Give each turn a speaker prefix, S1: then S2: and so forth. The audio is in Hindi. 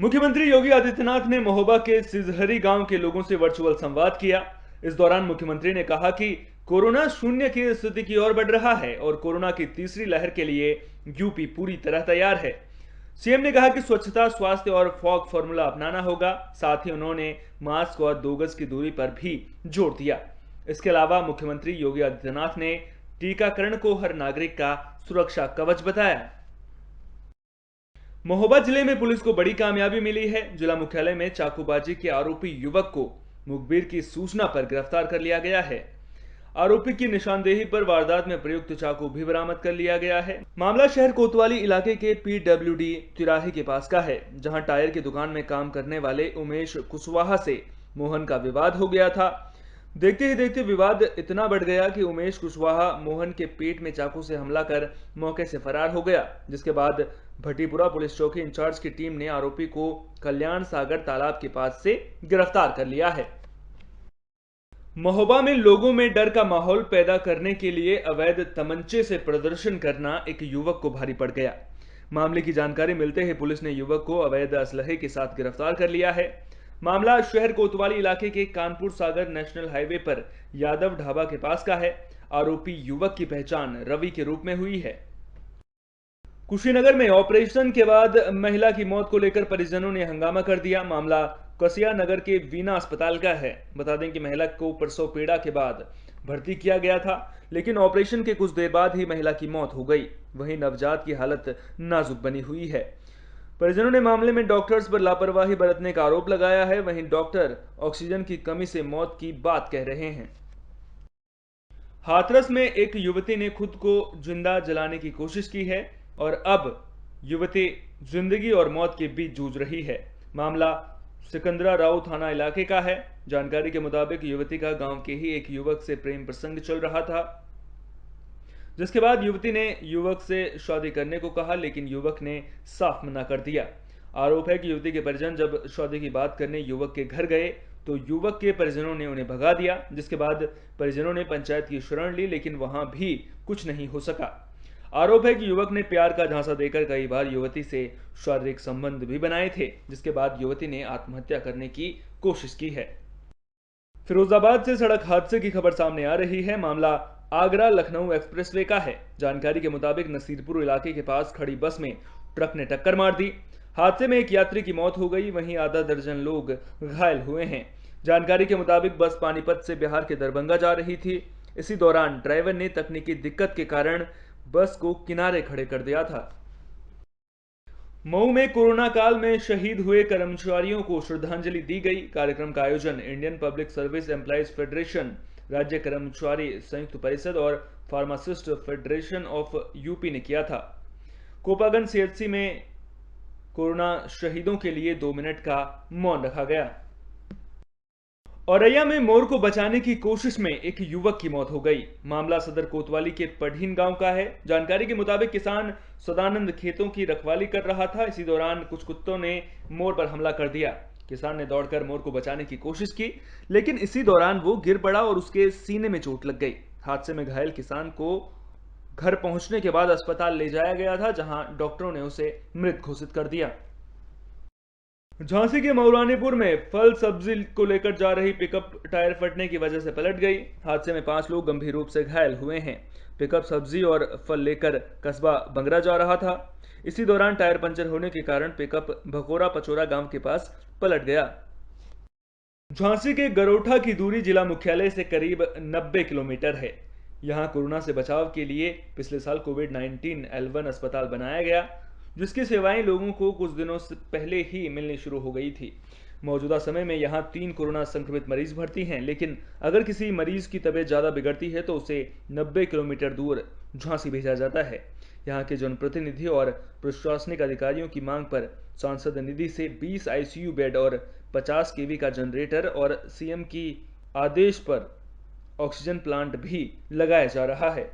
S1: मुख्यमंत्री योगी आदित्यनाथ ने महोबा के सिजहरी गांव के लोगों से वर्चुअल संवाद किया। इस दौरान मुख्यमंत्री ने कहा कि कोरोना शून्य की स्थिति की ओर बढ़ रहा है और कोरोना की तीसरी लहर के लिए यूपी पूरी तरह तैयार है। सीएम ने कहा कि स्वच्छता, स्वास्थ्य और फॉग फॉर्मूला अपनाना होगा। साथ ही उन्होंने मास्क और 2 गज की दूरी पर भी जोर दिया। इसके अलावा मुख्यमंत्री योगी आदित्यनाथ ने टीकाकरण को हर नागरिक का सुरक्षा कवच बताया। महोबा जिले में पुलिस को बड़ी कामयाबी मिली है। जिला मुख्यालय में चाकूबाजी के आरोपी युवक को मुखबिर की सूचना पर गिरफ्तार कर लिया गया है। आरोपी की निशानदेही पर वारदात में प्रयुक्त चाकू भी बरामद कर लिया गया है। मामला शहर कोतवाली इलाके के पीडब्ल्यूडी तिराहे के पास का है, जहां टायर की दुकान में काम करने वाले उमेश कुशवाहा से मोहन का विवाद हो गया था। देखते ही देखते विवाद इतना बढ़ गया कि उमेश कुशवाहा मोहन के पेट में चाकू से हमला कर मौके से फरार हो गया, जिसके बाद भट्टीपुरा पुलिस चौकी इंचार्ज की टीम ने आरोपी को कल्याण सागर तालाब के पास से गिरफ्तार कर लिया है। महोबा में लोगों में डर का माहौल पैदा करने के लिए अवैध तमंचे से प्रदर्शन करना एक युवक को भारी पड़ गया। मामले की जानकारी मिलते ही पुलिस ने युवक को अवैध असलहे के साथ गिरफ्तार कर लिया है। मामला शहर कोतवाली इलाके के कानपुर सागर नेशनल हाईवे पर यादव ढाबा के पास का है। आरोपी युवक की पहचान रवि के रूप में हुई है। कुशीनगर में ऑपरेशन के बाद महिला की मौत को लेकर परिजनों ने हंगामा कर दिया। मामला कसिया नगर के वीना अस्पताल का है। बता दें कि महिला को प्रसव पीड़ा के बाद भर्ती किया गया था, लेकिन ऑपरेशन के कुछ देर बाद ही महिला की मौत हो गई। वहीं नवजात की हालत नाजुक बनी हुई है। परिजनों ने मामले में डॉक्टर्स पर लापरवाही बरतने का आरोप लगाया है। वहीं डॉक्टर ऑक्सीजन की कमी से मौत की बात कह रहे हैं। हाथरस में एक युवती ने खुद को जिंदा जलाने की कोशिश की है और अब युवती जिंदगी और मौत के बीच जूझ रही है। मामला सिकंदरा राव थाना इलाके का है। जानकारी के मुताबिक युवती का गांव के ही एक युवक से प्रेम प्रसंग चल रहा था, जिसके बाद युवती ने युवक से शादी करने को कहा, लेकिन युवक ने साफ मना कर दिया। आरोप है कि युवती के परिजन जब शादी की बात करने युवक के घर गए तो युवक के परिजनों ने उन्हें भगा दिया, जिसके बाद परिजनों ने पंचायत की शरण ली, लेकिन वहां भी कुछ नहीं हो सका। आरोप है कि युवक ने प्यार का झांसा देकर कई बार युवती से शारीरिक संबंध भी बनाए थे, जिसके बाद युवती ने आत्महत्या करने की कोशिश की है। फिरोजाबाद से सड़क हादसे की खबर सामने आ रही है। मामला आगरा लखनऊ एक्सप्रेसवे का है। जानकारी के मुताबिक नसीरपुर इलाके के पास खड़ी बस में ट्रक ने टक्कर मार दी। हादसे में एक यात्री की मौत हो गई, वहीं आधा दर्जन लोग घायल हुए हैं। जानकारी के मुताबिक बस पानीपत से बिहार के दरभंगा जा रही थी। इसी दौरान ड्राइवर ने तकनीकी दिक्कत के कारण बस को किनारे खड़े कर दिया था। मऊ में कोरोना काल में शहीद हुए कर्मचारियों को श्रद्धांजलि दी गई। कार्यक्रम का आयोजन Indian public service employees federation, राज्य कर्मचारी संयुक्त परिषद और फार्मासिस्ट फेडरेशन ऑफ यूपी ने किया था। कोपागंज सीएचसी में कोरोना शहीदों के लिए 2 मिनट का मौन रखा गया। औरैया में मोर को बचाने की कोशिश में एक युवक की मौत हो गई। मामला सदर कोतवाली के पढ़ीन गांव का है। जानकारी के मुताबिक किसान सदानंद खेतों की रखवाली कर रहा था। इसी दौरान कुछ कुत्तों ने मोर पर हमला कर दिया। किसान ने दौड़कर मोर को बचाने की कोशिश की, लेकिन इसी दौरान वो गिर पड़ा और उसके सीने में चोट लग गई। हादसे में घायल किसान को घर पहुंचने के बाद अस्पताल ले जाया गया था, जहां डॉक्टरों ने उसे मृत घोषित कर दिया। झांसी के मऊरानीपुर में फल सब्जी को लेकर जा रही पिकअप टायर फटने की वजह से पलट गई। हादसे में 5 लोग गंभीर रूप से घायल हुए हैं। पिकअप सब्जी और फल लेकर कस्बा बंगरा जा रहा था। इसी दौरान टायर पंचर होने के कारण पिकअप भकोरा पचोरा गांव के पास पलट गया। झांसी के गरोठा की दूरी जिला मुख्यालय से करीब 90 किलोमीटर है। यहां कोरोना से बचाव के लिए पिछले साल कोविड-19 L1 अस्पताल बनाया गया, जिसकी सेवाएं लोगों को कुछ दिनों से पहले ही मिलनी शुरू हो गई थी। मौजूदा समय में यहां 3 कोरोना संक्रमित मरीज भर्ती हैं, लेकिन अगर किसी मरीज की तबीयत ज़्यादा बिगड़ती है तो उसे 90 किलोमीटर दूर झांसी भेजा जाता है। यहां के जनप्रतिनिधि और प्रशासनिक अधिकारियों की मांग पर सांसद निधि से 20 आईसीयू बेड और 50 केवी का जनरेटर और सीएम की आदेश पर ऑक्सीजन प्लांट भी लगाया जा रहा है।